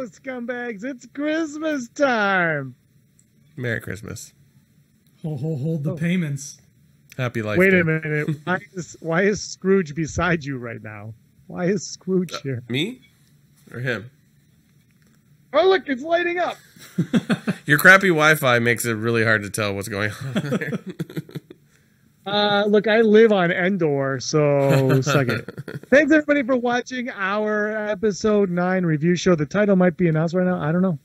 go, scumbags. It's Christmas time. Merry Christmas. Hold the payments. Happy life. Wait Day. a minute. Why is Scrooge beside you right now? Why is Scrooge here? Me? Or him? Oh, look, it's lighting up. Your crappy Wi-Fi makes it really hard to tell what's going on there. Look, I live on Endor, so suck it. Thanks, everybody, for watching our episode 9 review show. The title might be announced right now. I don't know.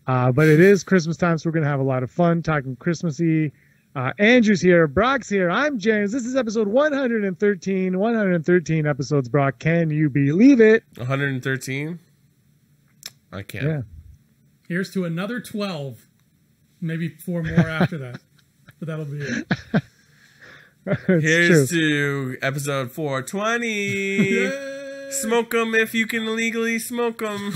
But it is Christmas time, so we're going to have a lot of fun talking Christmassy. Andrew's here. Brock's here. I'm James. This is episode 113. 113 episodes, Brock. Can you believe it? 113? I can't. Yeah. Here's to another 12. Maybe 4 more after that. But that'll be it. Here's to episode 420. Smoke them if you can legally smoke them.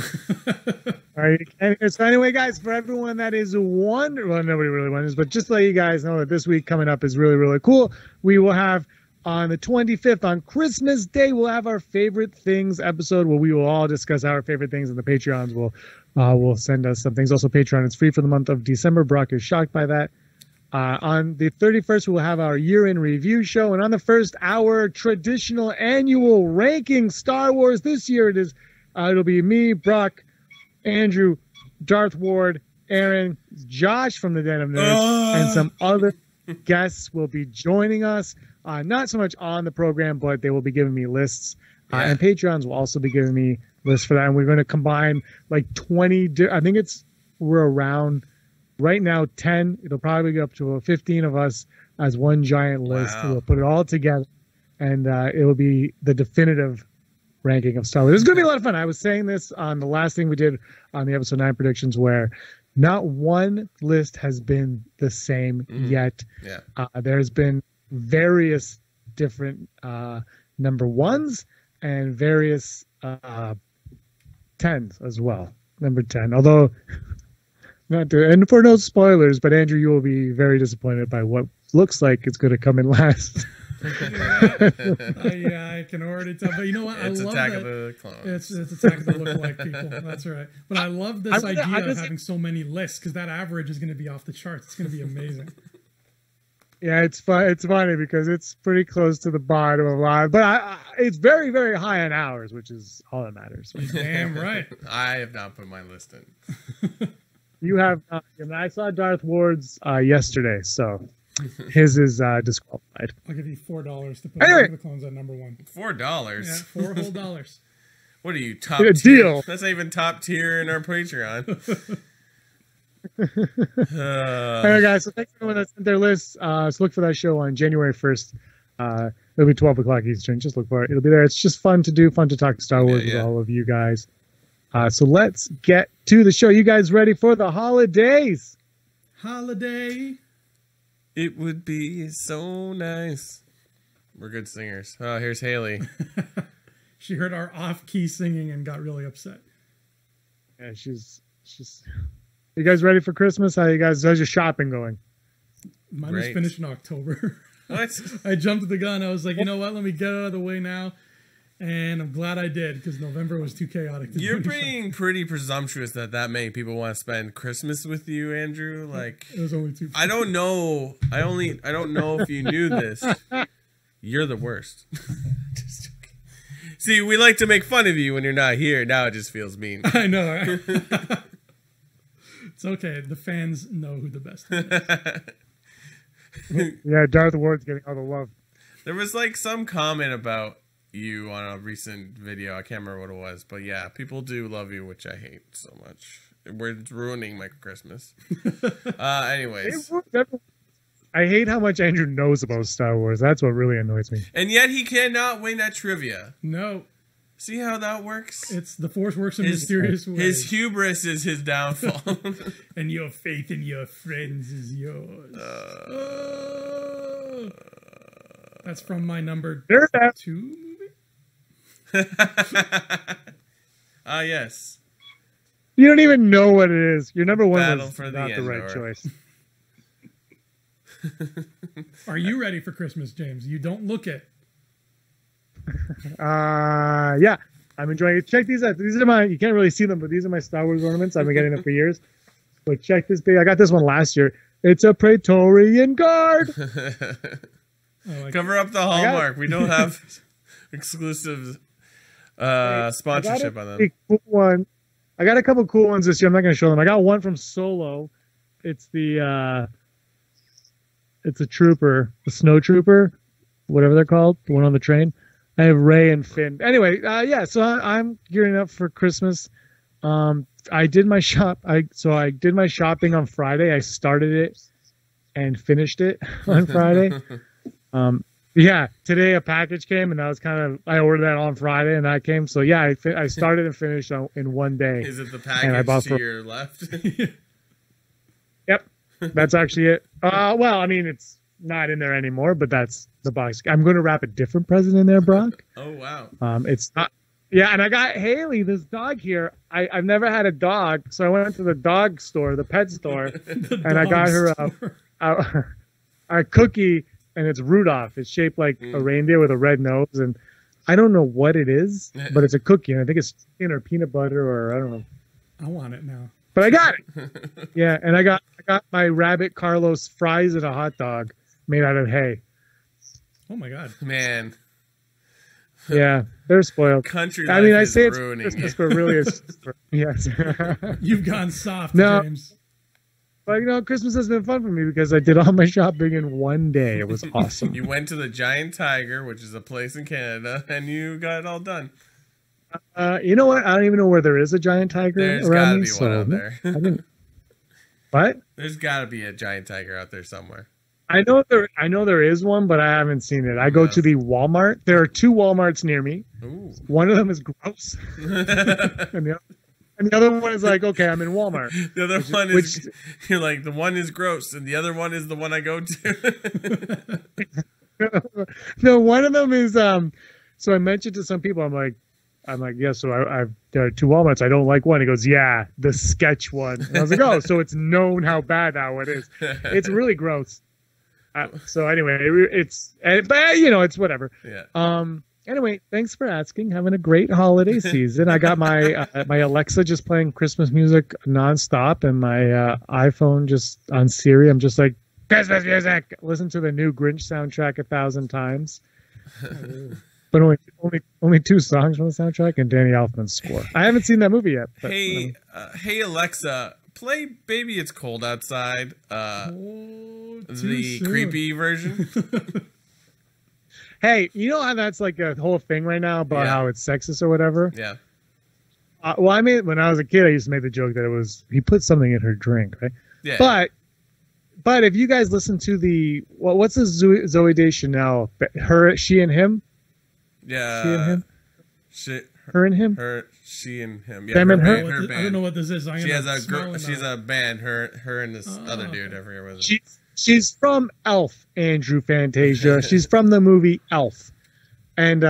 All right. So anyway, guys, for everyone that is well, nobody really wonders, but just to let you guys know that this week coming up is really, really cool. We will have on the 25th, on Christmas Day, we'll have our favorite things episode where we will all discuss our favorite things, and the Patreons will send us some things. Also, Patreon is free for the month of December. Brock is shocked by that. On the 31st, we will have our year-in review show, and on the first, our traditional annual ranking Star Wars. This year, it'll be me, Brock, Andrew, Darth Ward, Aaron, Josh from the Den of Nerds, and some other guests will be joining us. Not so much on the program, but they will be giving me lists. And Patreons will also be giving me lists for that. And we're going to combine like 20. I think we're around right now 10. It'll probably go up to 15 of us as one giant list. Wow. We'll put it all together, and it will be the definitive ranking of Star Wars. It's going to be a lot of fun. I was saying this on the last thing we did on the episode 9 predictions, where not one list has been the same yet. Yeah. There's been various different number ones and various 10s as well. Number 10, although and for no spoilers, but Andrew, you will be very disappointed by what looks like it's going to come in last. Yeah, I can already tell. But you know what? It's I love Attack that. of the Clones. It's Attack of the Lookalike people. That's right. But I love this idea of having so many lists, because that average is going to be off the charts. It's going to be amazing. Yeah, it's fun. It's funny because it's pretty close to the bottom of a lot, but it's very, very high on ours, which is all that matters. Damn right. I have not put my list in. You have, and I saw Darth Ward's yesterday, so his is disqualified. I'll give you $4 to put Anyway. the Clones at number 1. $4. Yeah, $4 whole dollars. What are you, top Good tier? deal. That's not even top tier in our Patreon. Alright, guys, so thanks everyone that sent their lists. So look for that show on January 1st. It'll be 12 o'clock Eastern. Just look for it. It'll be there. It's just fun to do, fun to talk Star Wars with all of you guys. So let's get to the show. You guys ready for the holidays? Holiday. It would be so nice. We're good singers. Oh, here's Haley. She heard our off-key singing and got really upset. Yeah, she's. You guys ready for Christmas? How's your shopping going? Mine was finished in October. What? I jumped the gun. I was like, you know what? Let me get it out of the way now. And I'm glad I did, because November was too chaotic. You're being pretty presumptuous that many people want to spend Christmas with you, Andrew. Like, it was only 2 people. I don't know. I don't know if you knew this. You're the worst. Just joking. See, we like to make fun of you when you're not here. Now it just feels mean. I know. Right? It's okay. The fans know who the best is. Yeah, Darth Ward's getting all the love. There was like some comment about you on a recent video. I can't remember what it was, but yeah, people do love you, which I hate so much. It's ruining my Christmas. Anyways. I hate how much Andrew knows about Star Wars. That's what really annoys me. And yet he cannot win at trivia. No. See how that works? It's the Force works in mysterious ways. His hubris is his downfall. And your faith in your friends is yours. That's from my number 2 movie. Yes. You don't even know what it is. Your number 1 Battle was for not the the right Endor. choice. Are you ready for Christmas, James? You don't look it. Yeah. I'm enjoying it. Check these out. These are my, you can't really see them, but these are my Star Wars ornaments. I've been getting them for years. But check this big. I got this one last year. It's a Praetorian Guard. Cover up the hallmark. We don't have exclusive sponsorship on them. Cool one. I got a couple cool ones this year. I'm not going to show them. I got one from Solo. It's the it's a trooper, the snow trooper, whatever they're called, the one on the train. I have Ray and Finn. Anyway, yeah. So I'm gearing up for Christmas. I did my I did my shopping on Friday. I started it and finished it on Friday. Yeah, today a package came, and I ordered that on Friday, and that came. So yeah, I started and finished in one day. Is it the package to your left? Yep, that's actually it. Well, I mean, it's not in there anymore, but that's the box. I'm going to wrap a different present in there, Brock. Oh wow. It's not. Yeah, and I got Haley, this dog here. I've never had a dog, so I went to the dog store, the pet store, and I got her a cookie, and it's Rudolph. It's shaped like a reindeer with a red nose, and I don't know what it is, but it's a cookie, and I think it's chicken or peanut butter or I don't know. I want it now. But I got it. Yeah, and I got my Rabbit Carlos fries and a hot dog made out of hay. Oh my God, man. Yeah, they're spoiled. Country I mean, I life say is it's ruining Christmas, it. but really it's yes. You've gone soft, No. James. But you know, Christmas has been fun for me because I did all my shopping in one day. It was awesome. You went to the Giant Tiger, which is a place in Canada, and you got it all done. You know what? I don't even know where there is a giant tiger There's around gotta me. be one out there. I didn't. What? There's got to be a giant tiger out there somewhere. I know there is one, but I haven't seen it. I go to the Walmart. There are 2 Walmarts near me. Ooh. One of them is gross, and the other one is like, okay, I'm in Walmart. The other one is you're like, the one is gross, and the other one is the one I go to. No, one of them is So I mentioned to some people, I'm like, yeah. So there are 2 Walmarts. I don't like one. He goes, yeah, the sketch one. And I was like, oh, so it's known how bad that one is. It's really gross. So anyway, but you know, it's whatever. Yeah. Anyway, thanks for asking. Having a great holiday season. I got my my Alexa just playing Christmas music nonstop, and my iPhone just on Siri. I'm just like, Christmas music. Listen to the new Grinch soundtrack 1,000 times. But only 2 songs from the soundtrack and Danny Elfman's score. I haven't seen that movie yet. But, hey Alexa, play "Baby It's Cold Outside." The creepy version. Hey, you know how that's like a whole thing right now about how it's sexist or whatever? Yeah. Well, I mean, when I was a kid, I used to make the joke that he put something in her drink, right? Yeah. But if you guys listen to what's the Zooey Deschanel? She and him. Yeah. She and him. Her and him. She and him. Yeah. Them and her. Her band. I don't know what this is. She's a band. Her and this other dude. I forget what it is. She's from Elf, Andrew Fantasia. She's from the movie Elf. And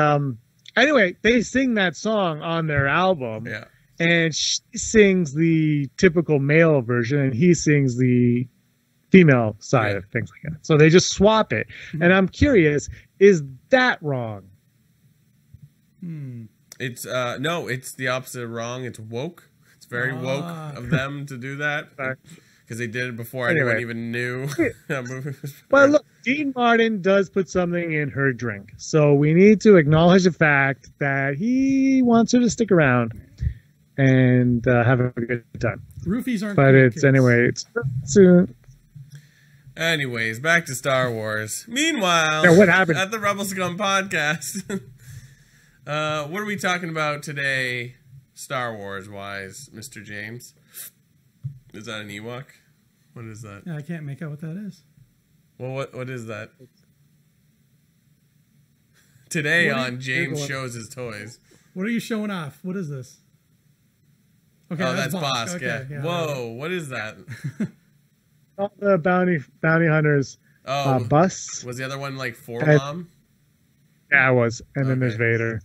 anyway, they sing that song on their album. Yeah. And she sings the typical male version, and he sings the female side of things like that. So they just swap it. And I'm curious, is that wrong? It's no, it's the opposite of wrong. It's woke. It's very woke of them to do that. Because they did it before anyone even knew that movie was. But look, Dean Martin does put something in her drink. So we need to acknowledge the fact that he wants her to stick around and have a good time. Roofies aren't But it's, anyway, it's soon. Anyways, back to Star Wars. Meanwhile, Yeah, what happened? at the Rebel Scum podcast, what are we talking about today, Star Wars-wise, Mr. James? Is that an Ewok? What is that? Yeah, I can't make out what that is. Well, what is that? Today on James Shows His Toys. What are you showing off? What is this? Okay, Oh, that's Bosk. Okay, Yeah. Whoa, what is that? All the bounty hunters bus. Was the other one like Forlom? Yeah, it was. And then there's Vader.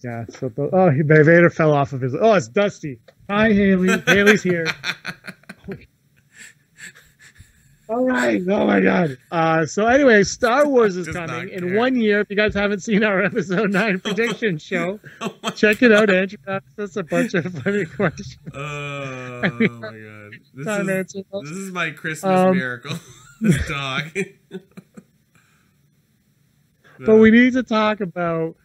Yeah. So Vader fell off of his. Oh, it's Dusty. Hi, Haley. Haley's here. All right. Oh my God. So anyway, Star Wars is coming in 1 year. If you guys haven't seen our episode 9 prediction show, check it out, Andrew. That's a bunch of funny questions. Oh my God. This is my Christmas miracle. This dog. But we need to talk about.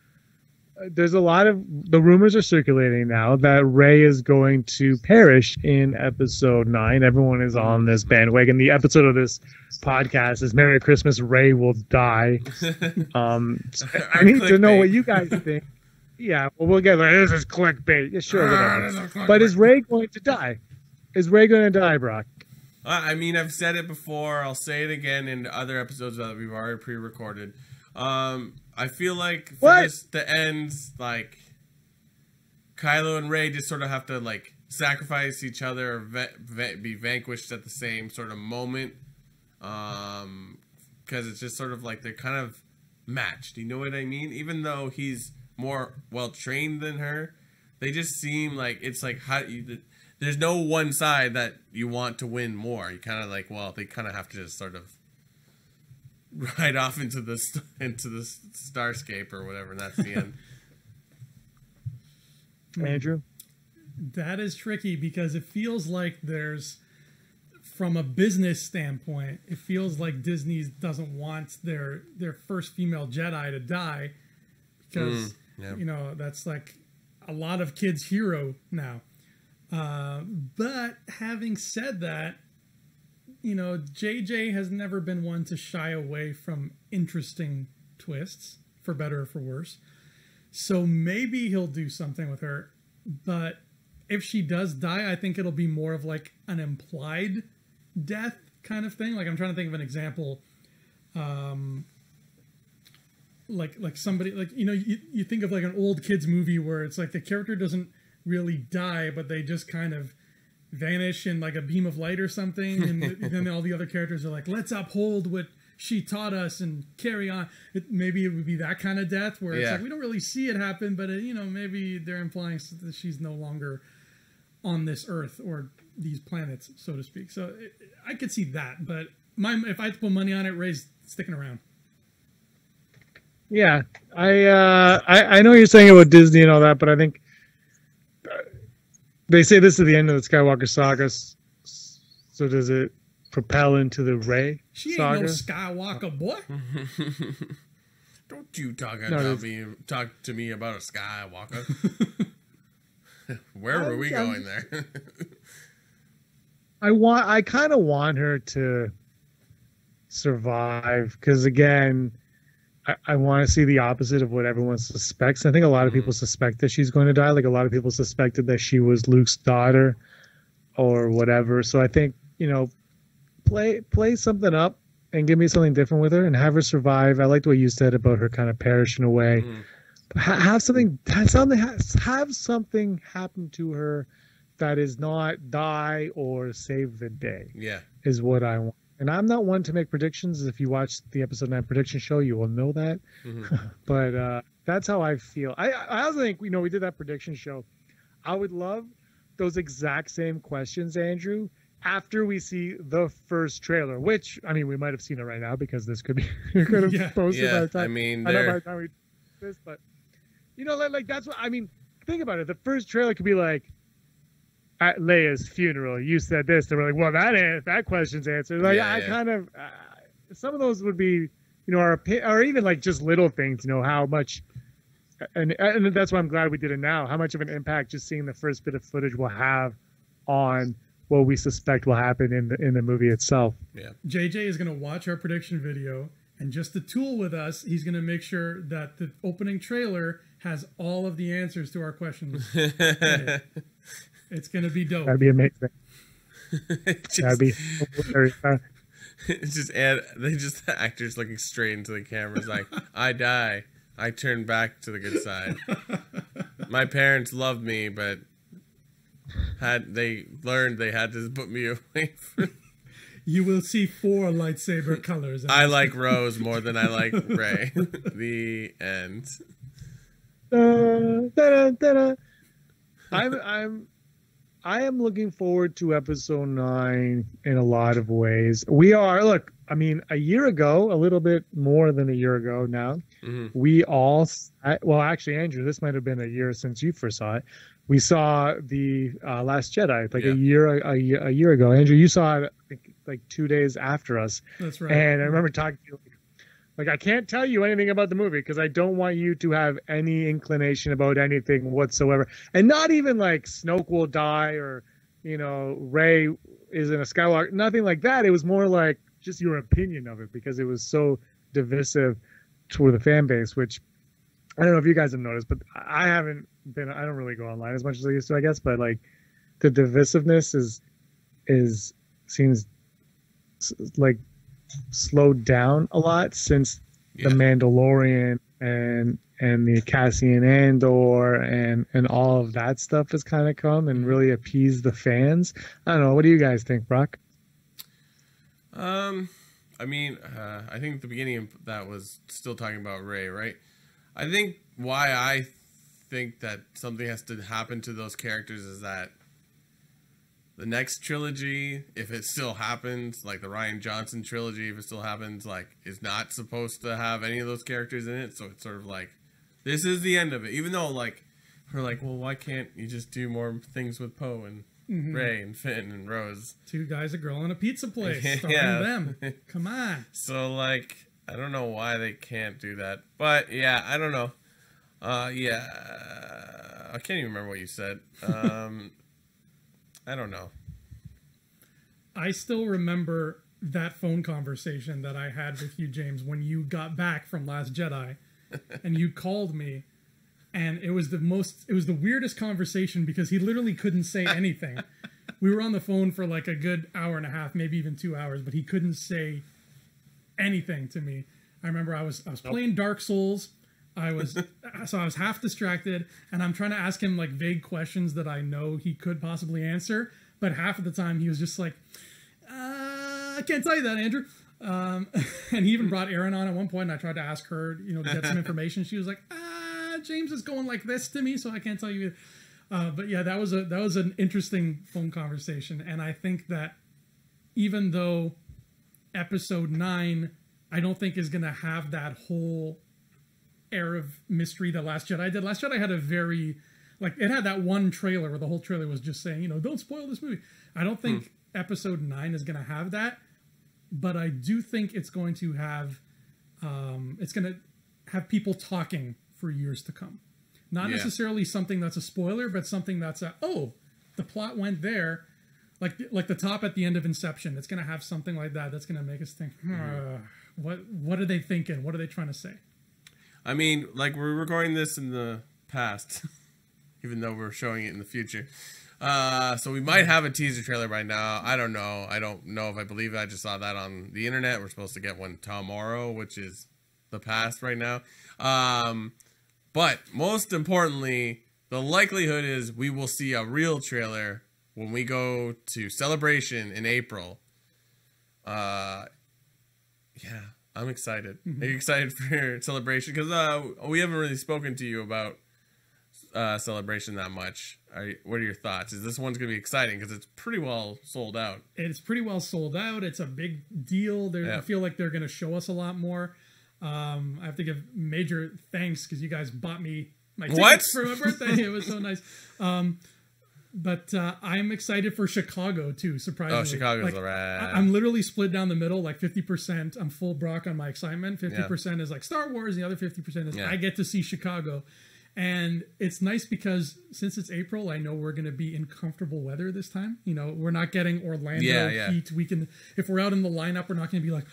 There's a lot of the rumors are circulating now that Rey is going to perish in episode 9. Everyone is on this bandwagon. The episode of this podcast is "Merry Christmas, Rey will die." I need to know what you guys think. Yeah, well, we'll get there. This is clickbait. Yeah, sure, whatever. But is Rey going to die? Is Rey going to die, Brock? I mean, I've said it before. I'll say it again in other episodes that we've already pre-recorded. I feel like for this to end, like Kylo and Rey just sort of have to like sacrifice each other or be vanquished at the same sort of moment, because it's just sort of like they're kind of matched. You know what I mean? Even though he's more well trained than her, they just seem like it's like there's no one side that you want to win more. You kind of like, well, they kind of have to just sort of ride off into the starscape or whatever, and that's the end. Andrew? That is tricky because it feels like there's, from a business standpoint, it feels like Disney doesn't want their first female Jedi to die because, you know, that's like a lot of kids' hero now. But having said that, you know, JJ has never been one to shy away from interesting twists, for better or for worse. So maybe he'll do something with her. But if she does die, I think it'll be more of like an implied death kind of thing. Like I'm trying to think of an example. Like somebody, like, you know, you think of like an old kids movie where it's like the character doesn't really die, but they just kind of vanish in like a beam of light or something, and then all the other characters are like, let's uphold what she taught us and carry on. Maybe it would be that kind of death where it's like we don't really see it happen, but you know, maybe they're implying that she's no longer on this earth or these planets, so to speak. So I could see that, but if I had to put money on it, Rey's sticking around. Yeah, I know you're saying about Disney and all that, but I think they say this is the end of the Skywalker saga. So does it propel into the Rey saga? She ain't no Skywalker, boy. Don't you talk to me about a Skywalker. Where were we going there? I kind of want her to survive because, again, I want to see the opposite of what everyone suspects. I think a lot of people suspect that she's going to die. Like a lot of people suspected that she was Luke's daughter or whatever. So I think, you know, play something up and give me something different with her and have her survive. I liked what you said about her kind of perishing away. But have something happen to her that is not die or save the day. Yeah, is what I want. And I'm not one to make predictions. If you watch the episode 9 prediction show, you will know that. But that's how I feel. I also think, you know, we did that prediction show. I would love those exact same questions, Andrew, after we see the first trailer, which, I mean, we might have seen it right now because this could be posted by the time. I mean, I know by the time we do this, but, you know, like that's what, I mean, think about it. The first trailer could be like, at Leia's funeral, you said this. They were like, well, that question's answered. Like, I kind of, some of those would be, you know, or even like just little things, you know, how much, and that's why I'm glad we did it now, how much of an impact just seeing the first bit of footage will have on what we suspect will happen in the movie itself. Yeah. JJ is going to watch our prediction video, and just to tool with us, he's going to make sure that the opening trailer has all of the answers to our questions. It's going to be dope. That'd be amazing. That'd be hilarious. The actors looking straight into the cameras like, I die. I turn back to the good side. My parents loved me, but they learned they had to put me away from... You will see 4 lightsaber colors. I like Rose more than I like Rey. The end. I am looking forward to episode 9 in a lot of ways. We are, look, I mean, a year ago, a little bit more than a year ago now, we all, well, actually, Andrew, this might have been a year since you first saw it. We saw the Last Jedi like a year ago. Andrew, you saw it I think, like 2 days after us. That's right. And I remember talking to you like I can't tell you anything about the movie because I don't want you to have any inclination about anything whatsoever. And not even like Snoke will die or, you know, Rey is in a Skywalker, nothing like that. It was more like just your opinion of it because it was so divisive to the fan base, which I don't know if you guys have noticed, but I don't really go online as much as I used to, I guess, but like the divisiveness seems like slowed down a lot since the Mandalorian and the Cassian Andor and all of that stuff has kind of come and really appeased the fans. I don't know. What do you guys think, Brock? I mean, I think the beginning of that was still talking about Rey, right? I think why I think that something has to happen to those characters is that the next trilogy, if it still happens, like the Rian Johnson trilogy, if it still happens, like, is not supposed to have any of those characters in it. So it's sort of like, this is the end of it. Even though, like, we're like, well, why can't you just do more things with Poe and Rey and Finn and Rose? 2 guys, a girl, and a pizza place. Starring them. Come on. So, like, I don't know why they can't do that. But, yeah, I don't know. I can't even remember what you said. I don't know. I still remember that phone conversation that I had with you, James, when you got back from Last Jedi and you called me, and it was the weirdest conversation because he literally couldn't say anything. We were on the phone for like a good hour and a half, maybe even 2 hours, but he couldn't say anything to me. I remember I was playing Dark Souls. I was half distracted, and I'm trying to ask him like vague questions that I know he could possibly answer, but half of the time he was just like, I can't tell you that, Andrew. And he even brought Erin on at one point, and I tried to ask her, to get some information. She was like, James is going like this to me, so I can't tell you. But yeah, that was an interesting phone conversation, and I think that even though episode 9, I don't think is going to have that whole air of mystery that Last Jedi did. Last Jedi had a very, like, it had that one trailer where the whole trailer was just saying, don't spoil this movie. I don't think episode 9 is going to have that, but I do think it's going to have people talking for years to come. Not necessarily something that's a spoiler, but something that's the plot went there. Like the top at the end of Inception. It's going to have something like that. That's going to make us think, what are they thinking? What are they trying to say? I mean, like, we're recording this in the past, even though we're showing it in the future. So we might have a teaser trailer by now. I don't know. I don't know if I believe it. I just saw that on the internet. We're supposed to get one tomorrow, which is the past right now. But most importantly, the likelihood is we will see a real trailer when we go to Celebration in April. Yeah. I'm excited. Are you excited for Celebration? Because we haven't really spoken to you about Celebration that much. What are your thoughts? Is this one's going to be exciting? Because it's pretty well sold out. It's pretty well sold out. It's a big deal. I feel like they're going to show us a lot more. I have to give major thanks because you guys bought me my tickets for my birthday. It was so nice. But I'm excited for Chicago, too, surprisingly. Oh, Chicago's all right. I'm literally split down the middle, like 50%. I'm full Brock on my excitement. 50% is like Star Wars. And the other 50% is I get to see Chicago. And it's nice because since it's April, I know we're going to be in comfortable weather this time. We're not getting Orlando heat. We can, if we're out in the lineup, we're not going to be like,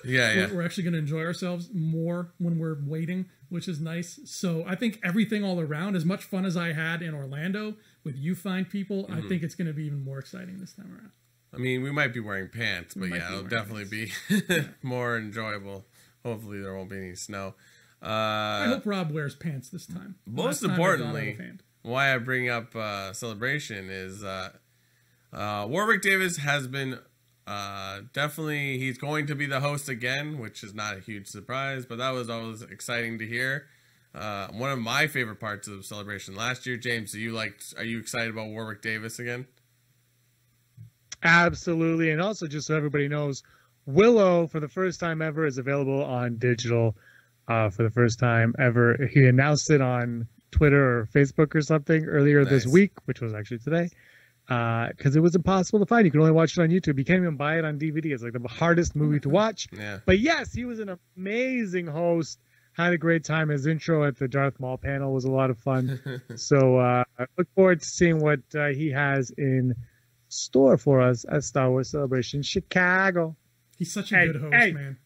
We're actually going to enjoy ourselves more when we're waiting, which is nice. So I think everything all around, as much fun as I had in Orlando with you fine people, I think it's going to be even more exciting this time around. I mean, we might be wearing pants, but it'll definitely be more enjoyable. Hopefully there won't be any snow. I hope Rob wears pants this time. Most importantly, why I bring up Celebration is Warwick Davis has been definitely, he's going to be the host again, which is not a huge surprise, but that was always exciting to hear. one of my favorite parts of Celebration last year. James, are you excited about Warwick Davis again? Absolutely. And also, just so everybody knows, Willow, for the first time ever, is available on digital for the first time ever. He announced it on Twitter or Facebook or something earlier this week, which was actually today, because it was impossible to find. You can only watch it on YouTube. You can't even buy it on DVD. It's like the hardest movie to watch. Yeah. But yes, he was an amazing host. Had a great time. His intro at the Darth Maul panel was a lot of fun. So I look forward to seeing what he has in store for us at Star Wars Celebration Chicago. He's such a good host, man.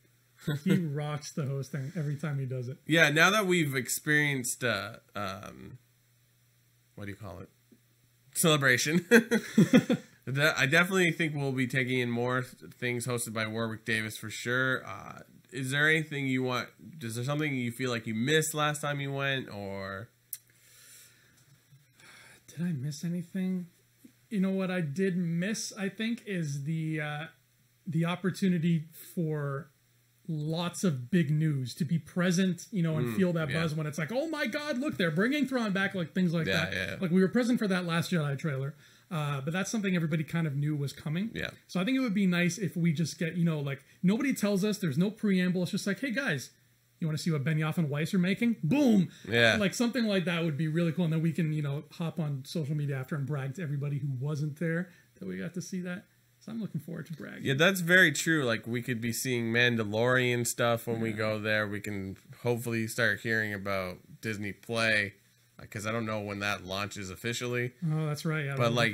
He rocks the hosting every time he does it. Yeah, now that we've experienced, what do you call it? Celebration. I definitely think we'll be taking in more things hosted by Warwick Davis for sure. Is there anything you want? Is there something you feel like you missed last time you went, or did I miss anything? You know what I did miss, I think, is the opportunity for lots of big news to be present, you know, and feel that buzz when it's like, oh my God, look, they're bringing Thrawn back, like things like that. Yeah. Like we were present for that Last Jedi trailer. But that's something everybody kind of knew was coming. Yeah. So I think it would be nice if we just get, you know, like nobody tells us, there's no preamble. It's just like, hey guys, you want to see what Benioff and Weiss are making? Boom. Yeah. Like something like that would be really cool. And then we can, you know, hop on social media after and brag to everybody who wasn't there that we got to see that. So I'm looking forward to bragging. Yeah, that's very true. Like we could be seeing Mandalorian stuff when we go there. We can hopefully start hearing about Disney Play, because I don't know when that launches officially. Oh, that's right. Yeah, but like,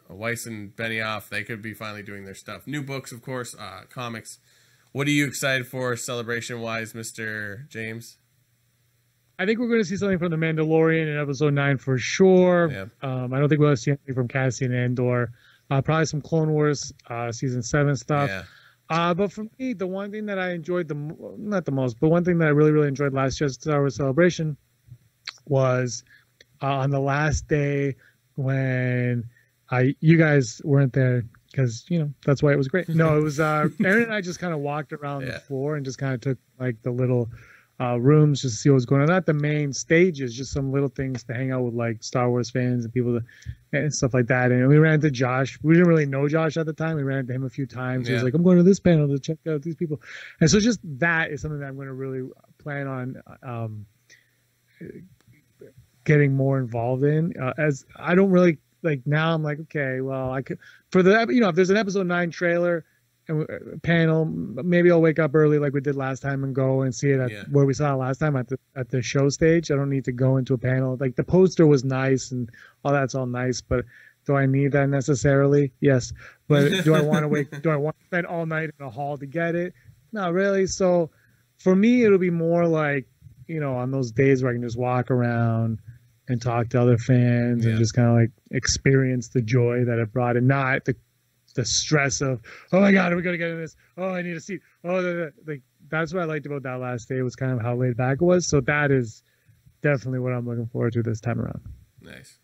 Weiss and Benioff, they could be finally doing their stuff. New books, of course, comics. What are you excited for celebration-wise, Mr. James? I think we're going to see something from The Mandalorian in Episode 9 for sure. Yeah. I don't think we'll see anything from Cassian Andor. Probably some Clone Wars Season 7 stuff. Yeah. But for me, the one thing that I enjoyed, not the most, but one thing that I really, really enjoyed last year's Star Wars Celebration was on the last day when you guys weren't there, because, you know, that's why it was great. No, it was Aaron and I just kind of walked around the floor and just kind of took like the little rooms just to see what was going on. Not the main stages, just some little things to hang out with like Star Wars fans and people and stuff like that. And we ran into Josh. We didn't really know Josh at the time. We ran into him a few times. He was like, I'm going to this panel to check out these people. And so just that is something that I'm going to really plan on getting more involved in. As I don't really like now, I'm like, okay, well, I could for the, you know, if there's an Episode 9 trailer and panel, maybe I'll wake up early like we did last time and go and see it at where we saw it last time at the show stage. I don't need to go into a panel. Like the poster was nice and all that's all nice, but do I need that necessarily? Yes. But do I want to do I want to spend all night in a hall to get it? Not really. So for me, it'll be more like, you know, on those days where I can just walk around and talk to other fans and just kind of like experience the joy that it brought, and not the stress of, oh my God, are we going to get in this? Oh, I need a seat. Oh, like that's what I liked about that last day, was kind of how laid back it was. So that is definitely what I'm looking forward to this time around. Nice.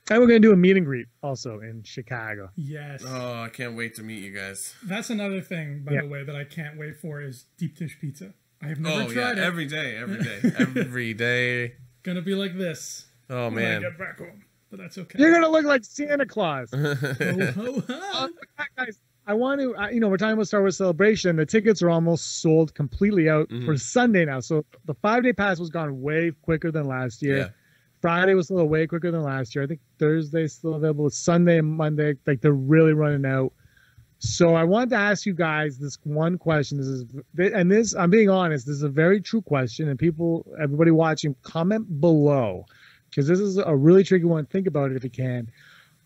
And we're going to do a meet and greet also in Chicago. Yes. Oh, I can't wait to meet you guys. That's another thing, by the way, that I can't wait for is deep dish pizza. I have never tried it. Every day. Gonna be like this. Oh man. When I get back home. But that's okay. You're gonna look like Santa Claus. Ho, ho, ho. Guys, I want to, you know, we're talking about Star Wars Celebration. The tickets are almost sold completely out for Sunday now. So the 5-day pass was gone way quicker than last year. Yeah. Friday was still way quicker than last year. I think Thursday's still available. Sunday and Monday, like they're really running out. So I wanted to ask you guys this one question. This, I'm being honest, this is a very true question, and everybody watching, comment below, because this is a really tricky one. Think about it if you can.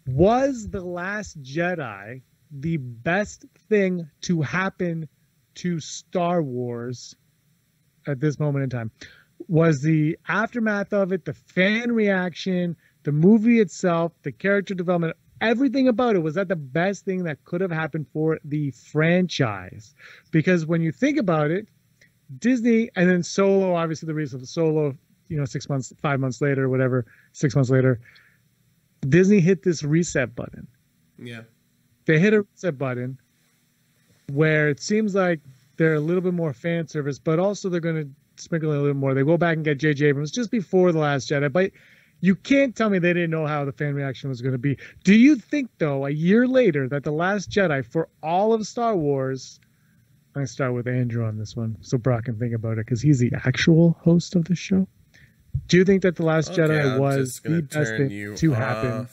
Was The Last Jedi the best thing to happen to Star Wars at this moment in time? Was the aftermath of it, the fan reaction, the movie itself, the character development, everything about it, was that the best thing that could have happened for the franchise? Because when you think about it, Disney, and then Solo, obviously the reason for Solo, you know, 6 months, 5 months later, whatever, 6 months later, Disney hit this reset button. Yeah. They hit a reset button where it seems like they're a little bit more fan service, but also they're going to sprinkle in a little more. They go back and get J.J. Abrams just before The Last Jedi, but you can't tell me they didn't know how the fan reaction was going to be. Do you think, though, a year later, that The Last Jedi, for all of Star Wars, I'm going to start with Andrew on this one so Brock can think about it, because he's the actual host of the show. Do you think that The Last Jedi was the best thing to happen?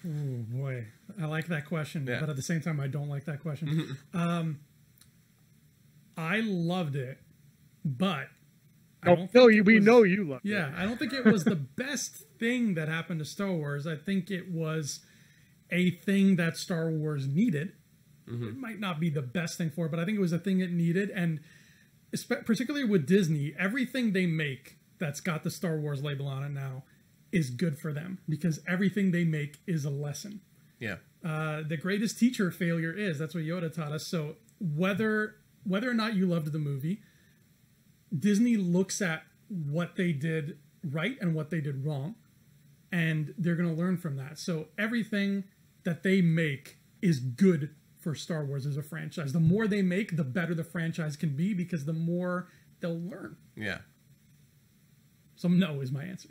Oh, boy. I like that question, but at the same time, I don't like that question. I loved it, but... we know you loved it. Yeah, I don't think it was the best thing that happened to Star Wars. I think it was a thing that Star Wars needed. It might not be the best thing for it, but I think it was a thing it needed. And particularly with Disney, everything they make that's got the Star Wars label on it now is good for them, because everything they make is a lesson. Yeah. The greatest teacher failure is. That's what Yoda taught us. So whether or not you loved the movie, Disney looks at what they did right and what they did wrong, and they're going to learn from that. So everything that they make is good for Star Wars as a franchise. The more they make, the better the franchise can be, because the more they'll learn. Yeah. So no is my answer.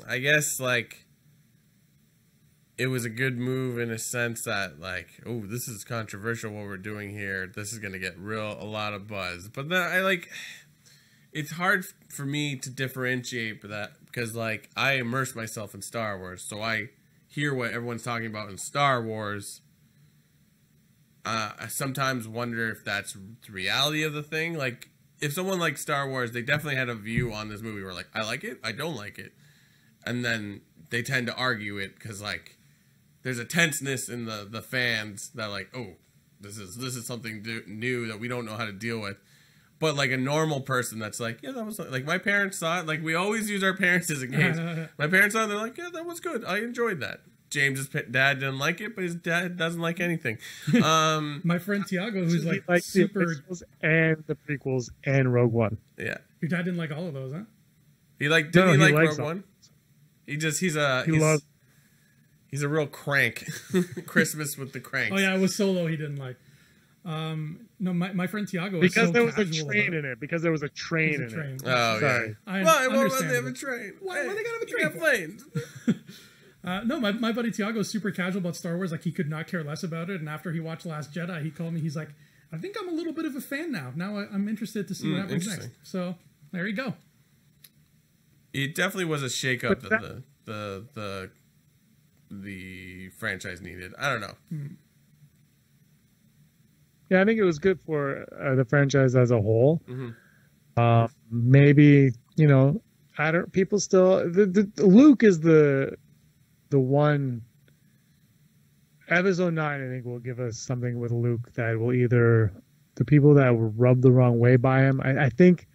I guess, like, it was a good move in a sense that, like, oh, this is controversial what we're doing here. This is going to get a lot of buzz. But then it's hard for me to differentiate that, because, like, I immerse myself in Star Wars, so I hear what everyone's talking about in Star Wars. I sometimes wonder if that's the reality of the thing. Like, if someone likes Star Wars, they definitely had a view on this movie where, like, I like it, I don't like it. And then they tend to argue it because, like, there's a tenseness in the fans that, like, oh, this is something new that we don't know how to deal with. But, like, a normal person that's like, yeah, that was, like, my parents saw it. Like, we always use our parents as a case. My parents saw it, they're like, yeah, that was good. I enjoyed that. James's dad didn't like it, but his dad doesn't like anything. My friend Tiago, who's like super... the and the prequels and Rogue One. Yeah. Your dad didn't like all of those, huh? He like Rogue One? He's a real crank. Christmas with the cranks. Oh yeah, it was Solo he didn't like. No, my friend Tiago was because so there was a casual train about in it. Because there was a train in it. Oh, sorry. Yeah. Why would they have a train? Why they gotta have a train? Have planes. No, my buddy Tiago is super casual about Star Wars. Like, he could not care less about it. And after he watched Last Jedi, he called me. He's like, I think I'm a little bit of a fan now. Now I'm interested to see what happens next. So there you go. It definitely was a shakeup that the franchise needed. I don't know. Yeah, I think it was good for the franchise as a whole. Maybe, people still Luke is the one. Episode 9, I think, will give us something with Luke that will either the people that were rubbed the wrong way by him. I think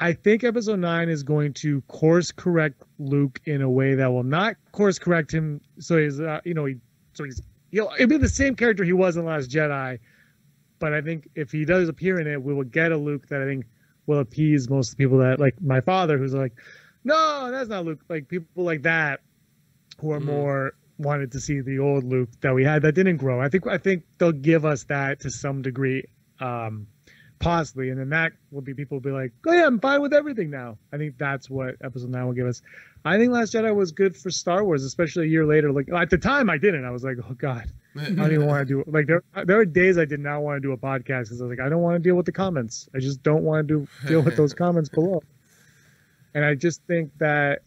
Episode 9 is going to course correct Luke in a way that will not course correct him. So he'll be the same character he was in Last Jedi. But I think if he does appear in it, we will get a Luke that I think will appease most of the people that, like my father, who's like, no, that's not Luke. Like, people like that who are more wanted to see the old Luke that we had that didn't grow. I think they'll give us that to some degree, possibly, and then that will be people will be like, oh yeah, I'm fine with everything now. I think that's what Episode 9 will give us. I think Last Jedi was good for Star Wars, especially a year later. Like, at the time, I didn't. I was like, oh god, I don't even want to do it. Like, there were days I did not want to do a podcast because I was like, I don't want to deal with the comments. I just don't want to deal with those comments below. And I just think that,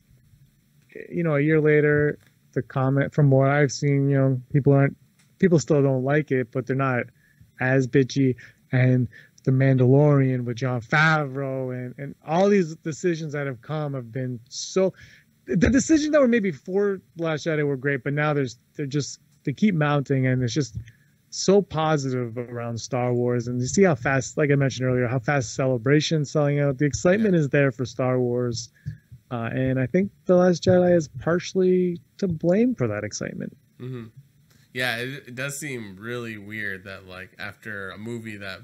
a year later, the comment from what I've seen, people still don't like it, but they're not as bitchy. And The Mandalorian with Jon Favreau and all these decisions that have come have been so. The decisions that were made before Last Jedi were great, but now they keep mounting, and it's just so positive around Star Wars. And you see how fast, like I mentioned earlier, how fast Celebration's selling out. The excitement is there for Star Wars. And I think The Last Jedi is partially to blame for that excitement. Mm-hmm. Yeah, it does seem really weird that, like, after a movie that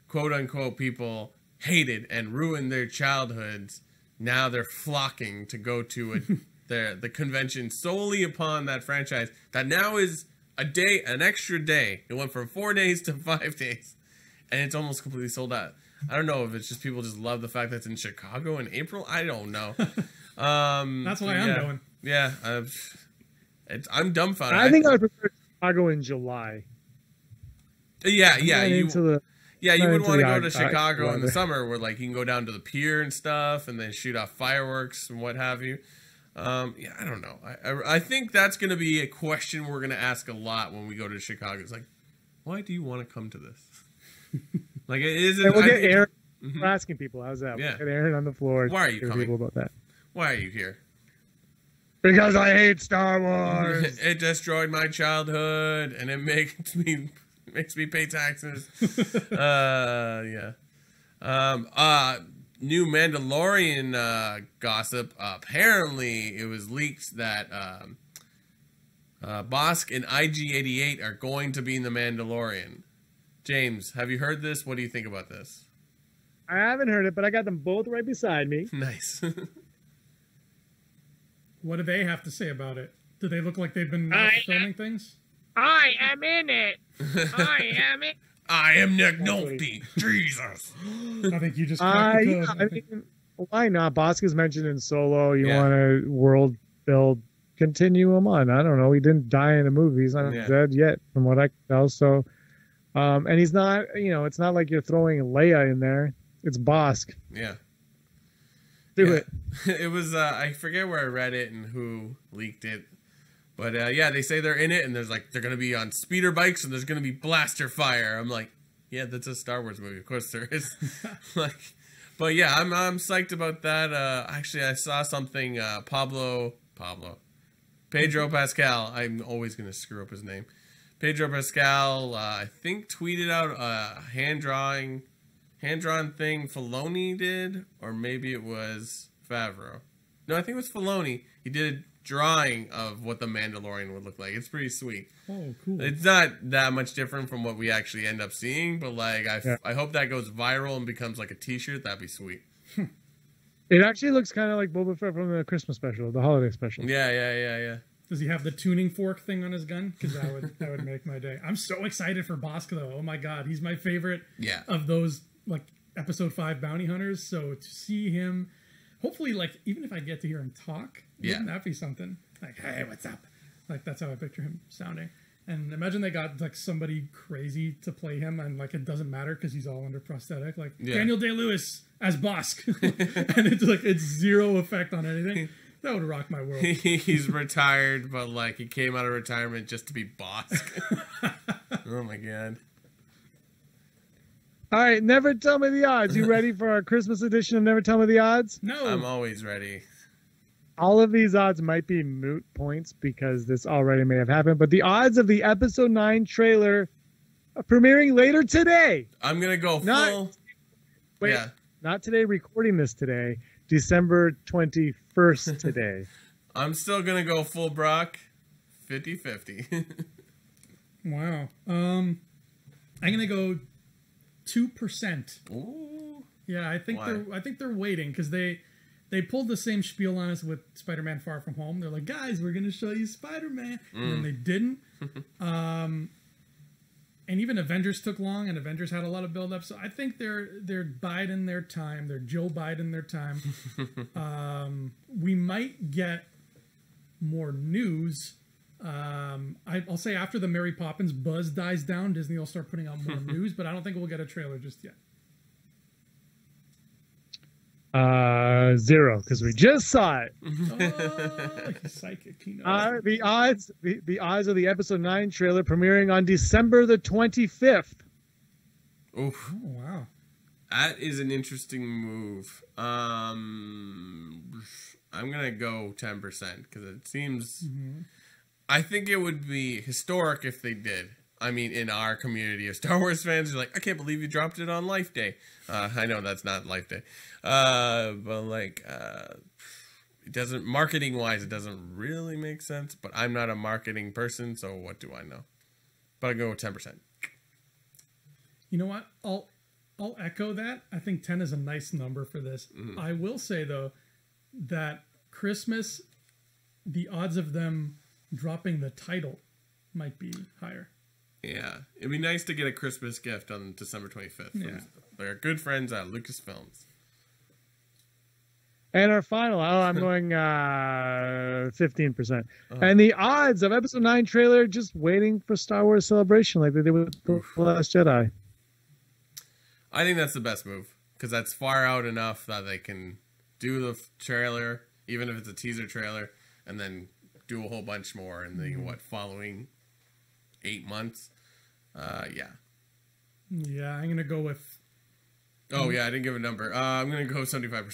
quote-unquote people hated and ruined their childhoods, now they're flocking to go to the convention solely upon that franchise that now is a day, an extra day. It went from 4 days to 5 days, and it's almost completely sold out. I don't know if it's just people just love the fact that it's in Chicago in April. I don't know. That's why I'm going. Yeah, I'm dumbfounded. I think I would prefer Chicago in July. Yeah. You would want to go to October Chicago in the weather. summer, where like you can go down to the pier and stuff, and then shoot off fireworks and what have you. I don't know. I think that's going to be a question we're going to ask a lot when we go to Chicago. It's like, why do you want to come to this? Like, it isn't. We'll get Aaron. We're asking people. How's that? Yeah. We'll get Aaron on the floor. Why are you to coming? people about that. Why are you here? Because I hate Star Wars. It destroyed my childhood, and it makes me pay taxes. Yeah. New Mandalorian gossip. Apparently, it was leaked that Bosk and IG-88 are going to be in the Mandalorian. James, have you heard this? What do you think about this? I haven't heard it, but I got them both right beside me. Nice. What do they have to say about it? Do they look like they've been filming things? I am in it. I am it. I am Nick Nolte. Jesus. I think you just cracked the code. I mean, why not? Bosk is mentioned in Solo. You Yeah. want a world build, continue him on. I don't know. He didn't die in the movie. He's not dead yet, from what I can tell. So, and he's not. It's not like you're throwing Leia in there. It's Bosk. Yeah. Do it. It was, I forget where I read it and who leaked it. But, yeah, they say they're in it, and they're going to be on speeder bikes, and there's going to be blaster fire. I'm like, yeah, that's a Star Wars movie. Of course there is. But, yeah, I'm psyched about that. Actually, I saw something, Pedro Pascal. I'm always going to screw up his name. Pedro Pascal, I think, tweeted out a hand-drawn thing Filoni did, or maybe it was Favreau. No, I think it was Filoni. He did a drawing of what the Mandalorian would look like. It's pretty sweet. Oh, cool. It's not that much different from what we actually end up seeing, but like I hope that goes viral and becomes like a t-shirt. That'd be sweet. It actually looks kind of like Boba Fett from the Christmas special, the holiday special. Yeah. Does he have the tuning fork thing on his gun? Because that would make my day. I'm so excited for Bosk though. Oh my god, he's my favorite. Yeah. Of those like episode 5 bounty hunters. So to see him, hopefully, like even if I get to hear him talk, wouldn't that be something? Like, hey, what's up? Like that's how I picture him sounding. And imagine they got like somebody crazy to play him, and like it doesn't matter because he's all under prosthetic. Like Daniel Day-Lewis as Bosk, and it's zero effect on anything. That would rock my world. He's retired, but like he came out of retirement just to be Bosk. Oh my god. All right, Never Tell Me the Odds. You ready for our Christmas edition of Never Tell Me the Odds? No. I'm always ready. All of these odds might be moot points because this already may have happened, but the odds of the episode 9 trailer premiering later today. I'm going to go full. Not today, recording this today, December 21st today. I'm still going to go full Brock, 50-50. Wow. I'm going to go 2%. Ooh. Yeah, I think they're waiting because they pulled the same spiel on us with Spider-Man Far From Home. They're like, guys, we're going to show you Spider-Man. And then they didn't. And even Avengers took long, and Avengers had a lot of build-up. So I think they're biding their time. They're Joe Biden their time. We might get more news. I'll say after the Mary Poppins buzz dies down, Disney will start putting out more news, but I don't think we'll get a trailer just yet. 0, because we just saw it. Oh, psychic. The odds of the episode 9 trailer premiering on December the 25th. Oof. Oh, wow. That is an interesting move. I'm going to go 10% because it seems... I think it would be historic if they did. I mean, in our community of Star Wars fans, you're like, I can't believe you dropped it on Life Day. I know that's not Life Day. But like, it doesn't, marketing wise, it doesn't really make sense, but I'm not a marketing person. So what do I know? But I'll go with 10%. You know what? I'll echo that. I think 10 is a nice number for this. I will say though, that Christmas, the odds of them dropping the title might be higher. Yeah, it'd be nice to get a Christmas gift on December 25th from our good friends at Lucasfilms. And our final, I'm going 15%. And the odds of Episode 9 trailer, just waiting for Star Wars Celebration like they did with The Last Jedi. I think that's the best move, because that's far out enough that they can do the trailer, even if it's a teaser trailer, and then do a whole bunch more in the, following 8 months. Yeah, I'm going to go with... Oh, yeah, I didn't give a number. I'm going to go 75%.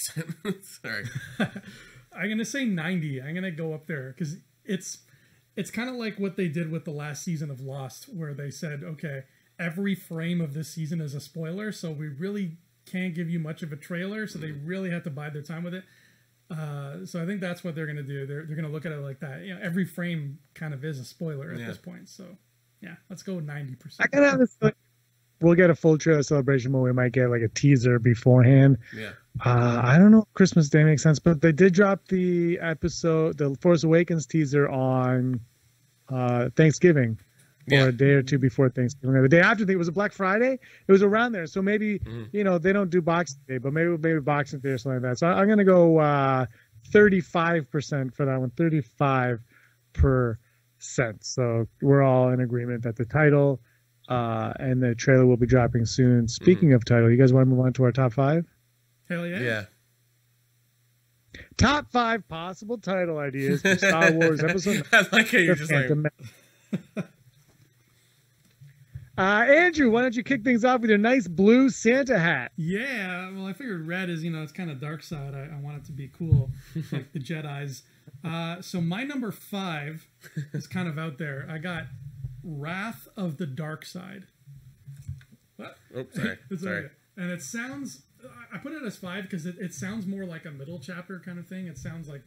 Sorry. I'm going to say 90. I'm going to go up there because it's kind of like what they did with the last season of Lost, where they said, okay, every frame of this season is a spoiler, so we really can't give you much of a trailer, so they really have to bide their time with it. So I think that's what they're going to do. They're going to look at it like that. You know, every frame kind of is a spoiler at this point. So, yeah, let's go 90%. I can have this. We'll get a full trailer celebration, but we might get like a teaser beforehand. Yeah. I don't know if Christmas Day makes sense, but they did drop the episode, the Force Awakens teaser on Thanksgiving, or a day or two before Thanksgiving, or the day after. It was a Black Friday. It was around there, so maybe they don't do Boxing Day, but maybe Boxing Day or something like that. So I'm gonna go 35% for that one, 35%. So we're all in agreement that the title. And the trailer will be dropping soon. Speaking of title, you guys want to move on to our top 5? Hell yeah. Yeah. Top 5 possible title ideas for Star Wars Episode 9. I like how you're just like... Andrew, why don't you kick things off with your nice blue Santa hat? Yeah, well, I figured red is, it's kind of dark side. I want it to be cool, like the Jedis. So my number 5 is kind of out there. I got Wrath of the Dark Side. What? Oh, sorry. Sorry. Okay. And it sounds... I put it as 5 because it sounds more like a middle chapter kind of thing. It sounds like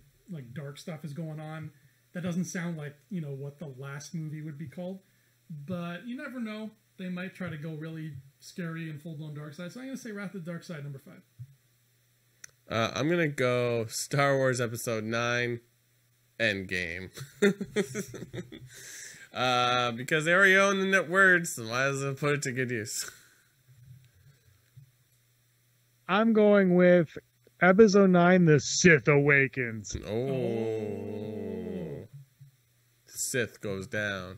dark stuff is going on. That doesn't sound like, what the last movie would be called. But you never know. They might try to go really scary and full-blown dark side. So I'm going to say Wrath of the Dark Side, number 5. I'm going to go Star Wars Episode 9, Endgame. Because they already own the net words, so might as well put it to good use. I'm going with Episode 9, The Sith Awakens. Oh. Sith goes down.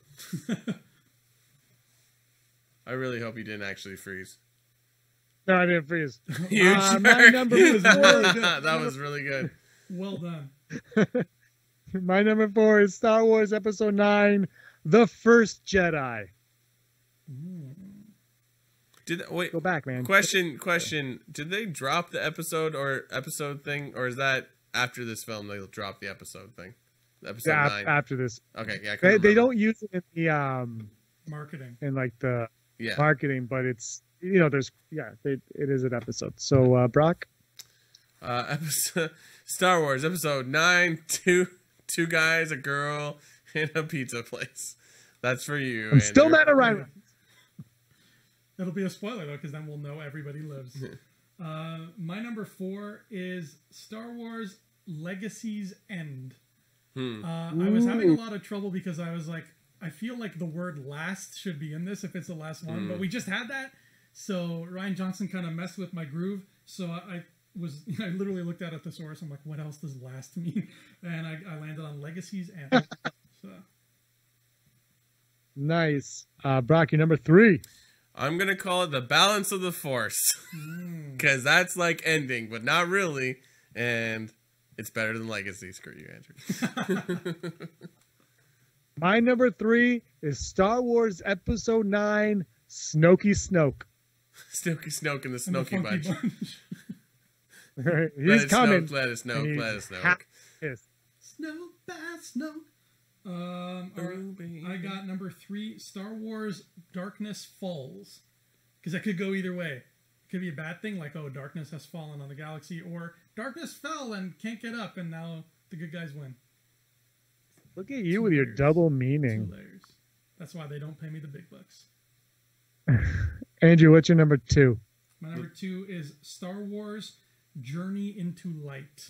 I really hope you didn't actually freeze. No, I didn't freeze. You my number was really good. That was really good. Well done. My number 4 is Star Wars Episode 9, The First Jedi. Wait, go back, man. Question. Did they drop the episode thing, or is that after this film they'll drop the episode thing? Episode 9? After this. Okay, yeah. They don't use it in the marketing. In like the marketing, but it's it is an episode. So Brock? Episode Star Wars Episode 9, two guys, a girl, in a pizza place. That's for you. I'm still mad at Ryan. It'll be a spoiler, though, because then we'll know everybody lives. My number 4 is Star Wars Legacy's End. I was having a lot of trouble because I was like, I feel like the word last should be in this if it's the last one, but we just had that. So Ryan Johnson kind of messed with my groove. So I literally looked at a thesaurus. I'm like, what else does last mean? And I landed on Legacy's End. So. Nice. Brock, your number 3. I'm going to call it The Balance of the Force. Because that's like ending, but not really. And it's better than Legacy. Screw you, Andrew. My number 3 is Star Wars Episode 9, Snoke. Snoke and the Snoky Bunch. He's coming. Let it snoke. Snoke by Snoke. I got number 3, Star Wars Darkness Falls. Because that could go either way. It could be a bad thing, like, oh, darkness has fallen on the galaxy, or darkness fell and can't get up, and now the good guys win. Look at you with your double meaning. 2 layers. That's why they don't pay me the big bucks. Andrew, what's your number 2? My number 2 is Star Wars Journey into Light.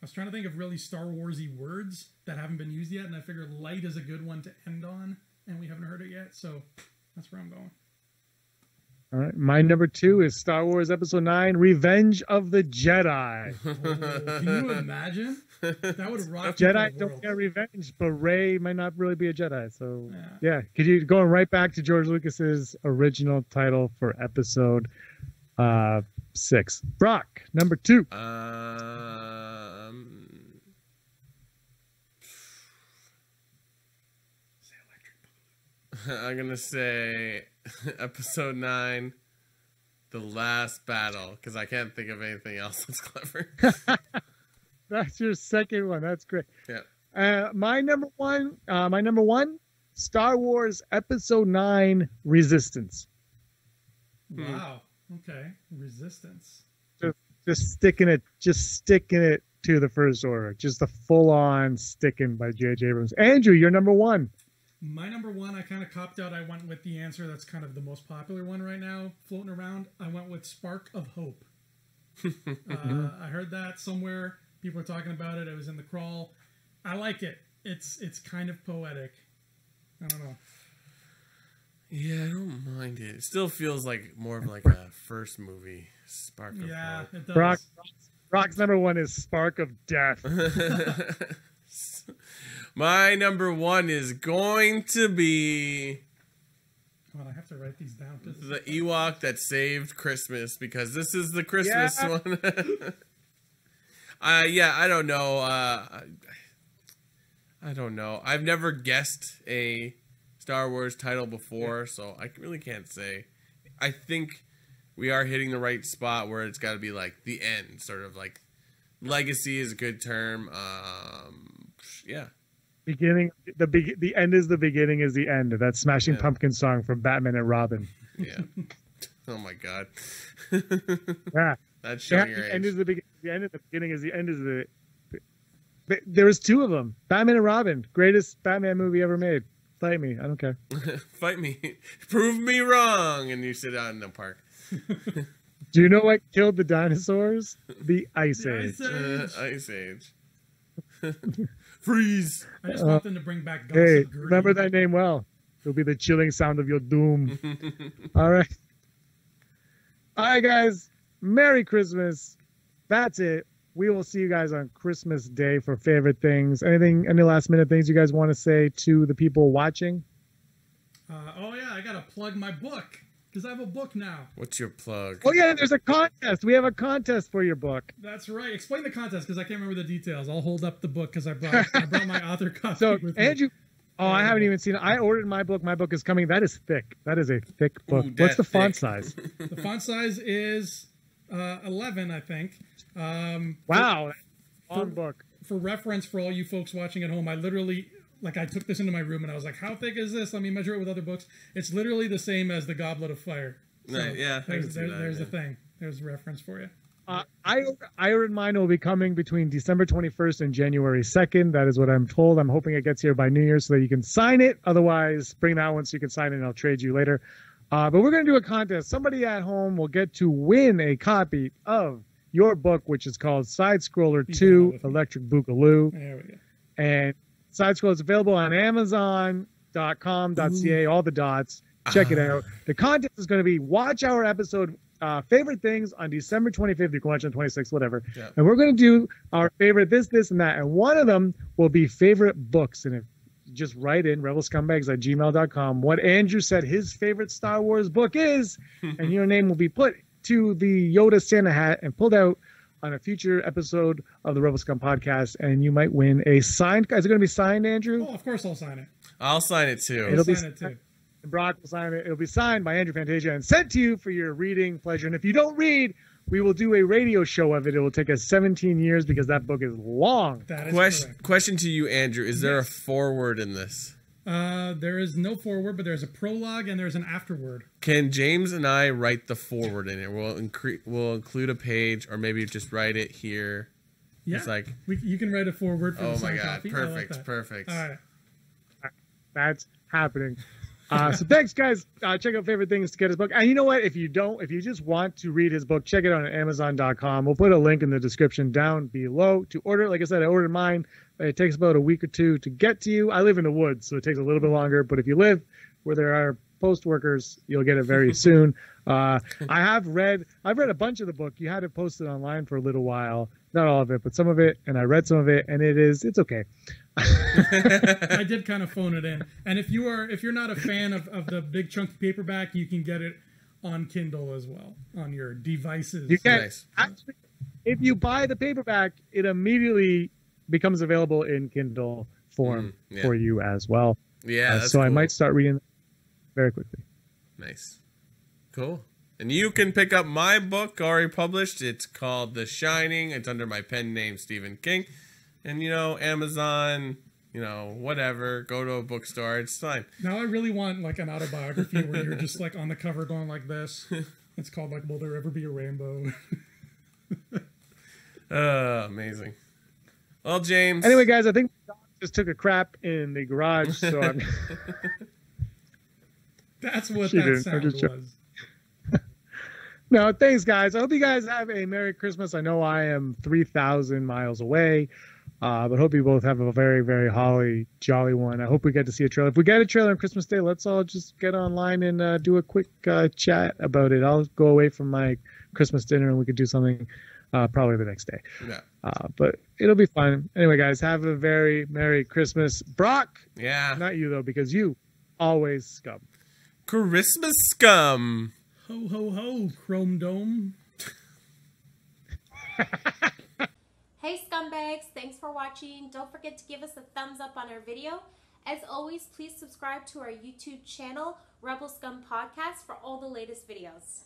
I was trying to think of really Star Warsy words that haven't been used yet, and I figured light is a good one to end on. and we haven't heard it yet, so that's where I'm going. All right. My number 2 is Star Wars Episode 9, Revenge of the Jedi. Oh, can you imagine? That would rock. Jedi don't get revenge, but Rey might not really be a Jedi. So, yeah. Could you going right back to George Lucas's original title for Episode 6? Brock, number 2. I'm gonna say Episode 9, The Last Battle, because I can't think of anything else that's clever. That's your second one. That's great. Yeah. My number one, Star Wars Episode 9, Resistance. Wow. Okay. Resistance. Just sticking it to the First Order. Just a full-on sticking by J.J. Abrams. Andrew, you're number 1. My number 1, I kind of copped out. I went with the answer that's kind of the most popular one right now floating around. I went with Spark of Hope. I heard that somewhere. People were talking about it. It was in the crawl. I like it. It's kind of poetic. I don't know. Yeah, I don't mind it. It still feels like more of like a first movie. Spark of Hope. It does. Brock's number 1 is Spark of Death. My number 1 is going to be... Come on, I have to write these down. The Ewok that saved Christmas, because this is the Christmas one. I don't know. I don't know. I've never guessed a Star Wars title before, so I really can't say. I think we are hitting the right spot where it's got to be like the end, sort of like legacy is a good term. Yeah. Beginning, the end is the beginning is the end. That Smashing Pumpkins song from Batman and Robin. Yeah. Oh my God. Yeah. That's showing your the age. end is the beginning. The end of the beginning is the end is the. There was 2 of them. Batman and Robin, greatest Batman movie ever made. Fight me, I don't care. Fight me, prove me wrong, and you sit out in the park. Do you know what killed the dinosaurs? The Ice Age. Ice Age. Freeze. I just want them to bring back Gossip Hey, Green. remember that name well. It'll be the chilling sound of your doom. All right. All right, guys. Merry Christmas. That's it. We will see you guys on Christmas Day for favorite things. Any last minute things you guys want to say to the people watching? I got to plug my book because I have a book now. What's your plug? Oh, yeah, there's a contest. We have a contest for your book. That's right. Explain the contest because I can't remember the details. I'll hold up the book because I brought my author copy So, with Andrew, me. I haven't even seen it. I ordered my book. My book is coming. That is thick. That is a thick book. Ooh, What's the font thick. size? The font size is 11, I think. Wow. Long book. For reference, for all you folks watching at home, I literally, I took this into my room and I was like, how thick is this? Let me measure it with other books. It's literally the same as the Goblet of Fire. So Yeah, I can see that, there's yeah. the thing. There's a reference for you. I ordered mine. Will be coming between December 21st and January 2nd. That is what I'm told. I'm hoping it gets here by New Year so that you can sign it. Otherwise, bring that one so you can sign it and I'll trade you later. But we're going to do a contest. Somebody at home will get to win a copy of your book, which is called Side Scroller 2 Electric Boogaloo. There we go. And Side Scroller is available on Amazon.com.ca, all the dots. Check it out. The contest is going to be watch our episode favorite things on December 25th. You can watch on 26th, whatever. Yeah. And we're going to do our favorite this, and that. And one of them will be favorite books. And if you just write in rebelscumbags@gmail.com what Andrew said his favorite Star Wars book is, and your name will be put to the Yoda Santa hat and pulled out on a future episode of the Rebel Scum podcast. And you might win a signed. Is it going to be signed, Andrew? Oh, of course I'll sign it. I'll sign it too. It'll be sign it too. And Brock will sign it. It'll be signed by Andrew Fantasia and sent to you for your reading pleasure. And if you don't read, we will do a radio show of it. It will take us 17 years because that book is long. That is correct. Question to you, Andrew. Is there a foreword in this? There is no foreword, but there's a prologue and there's an afterword. Can James and I write the foreword in it? We'll include a page, or maybe just write it here. Yeah, It's like, you can write a foreword for oh the my signed God, copy. I like perfect, that. perfect. All right. That's happening. So thanks, guys. Check out Favorite Things to get his book. And you know what? If you just want to read his book, check it out on Amazon.com. We'll put a link in the description down below to order. Like I said, I ordered mine. It takes about a week or two to get to you. I live in the woods, so it takes a little bit longer. But if you live where there are post workers, you'll get it very soon. I've read a bunch of the book. You had it posted online for a little while. Not all of it, but some of it. And I read some of it, and it's okay. I did kind of phone it in. And if you're not a fan of the big chunky paperback, you can get it on Kindle as well on your devices. You can. Nice. Actually, if you buy the paperback, it immediately becomes available in Kindle form for you as well. Yeah, so cool. I might start reading very quickly. Nice. Cool. And you can pick up my book already published. It's called The Shining. It's under my pen name, Stephen King. And, Amazon, whatever. Go to a bookstore. It's fine. Now I really want, like, an autobiography where you're just, like, on the cover going like this. It's called, like, Will There Ever Be a Rainbow? Amazing. Well, James. Anyway, guys, I think my dog just took a crap in the garage, so I'm... That's what that sound was. No, thanks, guys. I hope you guys have a Merry Christmas. I know I am 3,000 miles away, but hope you both have a very, very holly, jolly one. I hope we get to see a trailer. If we get a trailer on Christmas Day, let's all just get online and do a quick chat about it. I'll go away from my Christmas dinner, and we could do something probably the next day. Yeah. But it'll be fun. Anyway, guys, have a very Merry Christmas. Brock! Yeah. Not you, though, because you always scum. Christmas scum. Ho, ho, ho, Chrome Dome. Hey, scumbags. Thanks for watching. Don't forget to give us a thumbs up on our video. As always, please subscribe to our YouTube channel, Rebel Scum Podcast, for all the latest videos.